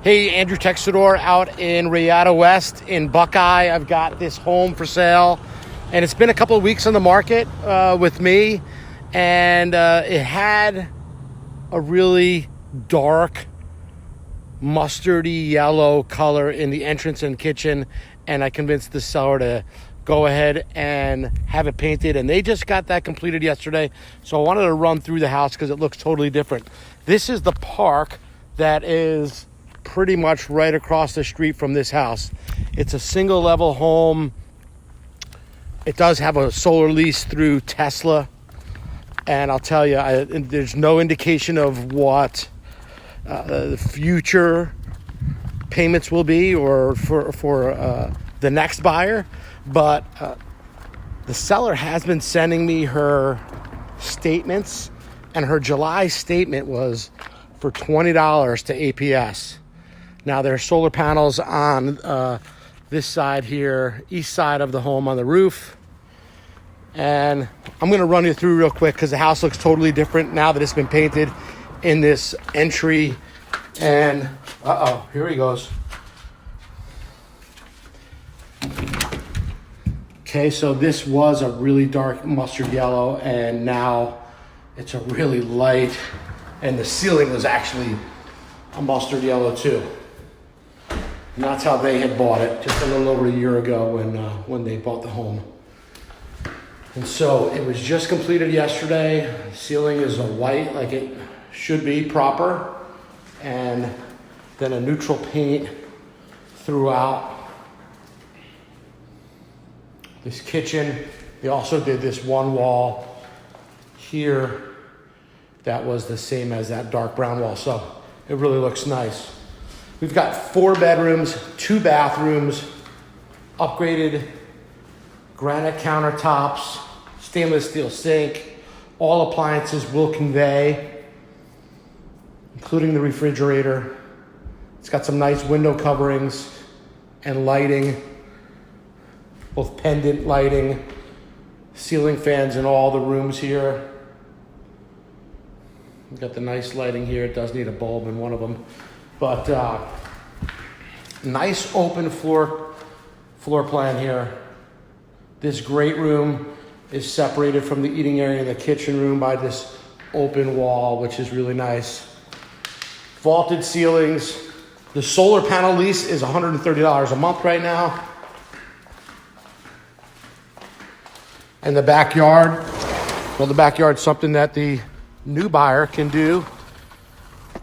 Hey, Andrew Texidor out in Riata West in Buckeye. I've got this home for sale, and it's been a couple of weeks on the market with me, and it had a really dark mustardy yellow color in the entrance and kitchen, and I convinced the seller to go ahead and have it painted, and they just got that completed yesterday. So I wanted to run through the house because it looks totally different. This is the park that is pretty much right across the street from this house. It's a single level home. It does have a solar lease through Tesla, and I'll tell you, there's no indication of what the future payments will be or for the next buyer, but the seller has been sending me her statements, and her July statement was for $20 to APS. Now, there are solar panels on this side here, east side of the home on the roof. And I'm going to run you through real quick because the house looks totally different now that it's been painted in this entry. And, here he goes. Okay, so this was a really dark mustard yellow, and now it's a really light, and the ceiling was actually a mustard yellow too. And that's how they had bought it just a little over a year ago when they bought the home. And so it was just completed yesterday. The ceiling is a white like it should be, proper, and then a neutral paint throughout. This kitchen, they also did this one wall here that was the same as that dark brown wall, so it really looks nice. We've got 4 bedrooms, 2 bathrooms, upgraded granite countertops, stainless steel sink. All appliances will convey, including the refrigerator. It's got some nice window coverings and lighting, both pendant lighting, ceiling fans in all the rooms here. We've got the nice lighting here. It does need a bulb in one of them. But nice open floor plan here. This great room is separated from the eating area and the kitchen room by this open wall, which is really nice. Vaulted ceilings. The solar panel lease is $130 a month right now. And the backyard, well, the backyard's something that the new buyer can do,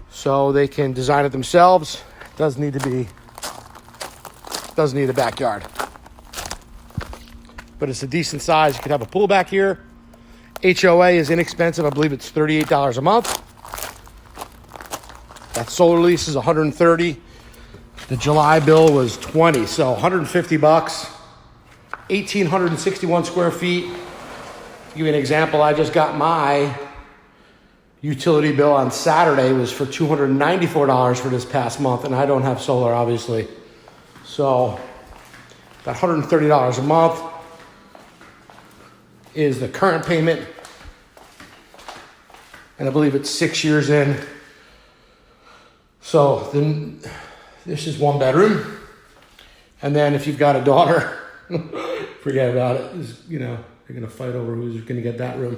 so they can design it themselves. Does need a backyard, but it's a decent size. You could have a pool back here. HOA is inexpensive. I believe it's $38 a month. That solar lease is $130. The July bill was $20, so $150. 1,861 square feet. To give you an example, I just got my utility bill on Saturday. It was for $294 for this past month, and I don't have solar, obviously. So that $130 a month is the current payment, and I believe it's 6 years in. So then this is 1 bedroom, and then if you've got a daughter, forget about it. You know, they're going to fight over who's going to get that room.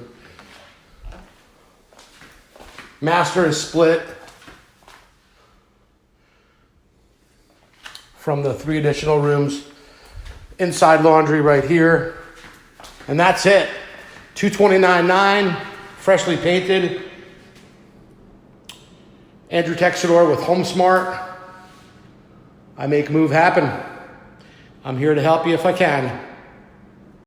Master is split from the 3 additional rooms. Inside laundry right here. And that's it. $229,900, freshly painted. Andrew Texidor with HomeSmart. I make move happen. I'm here to help you if I can.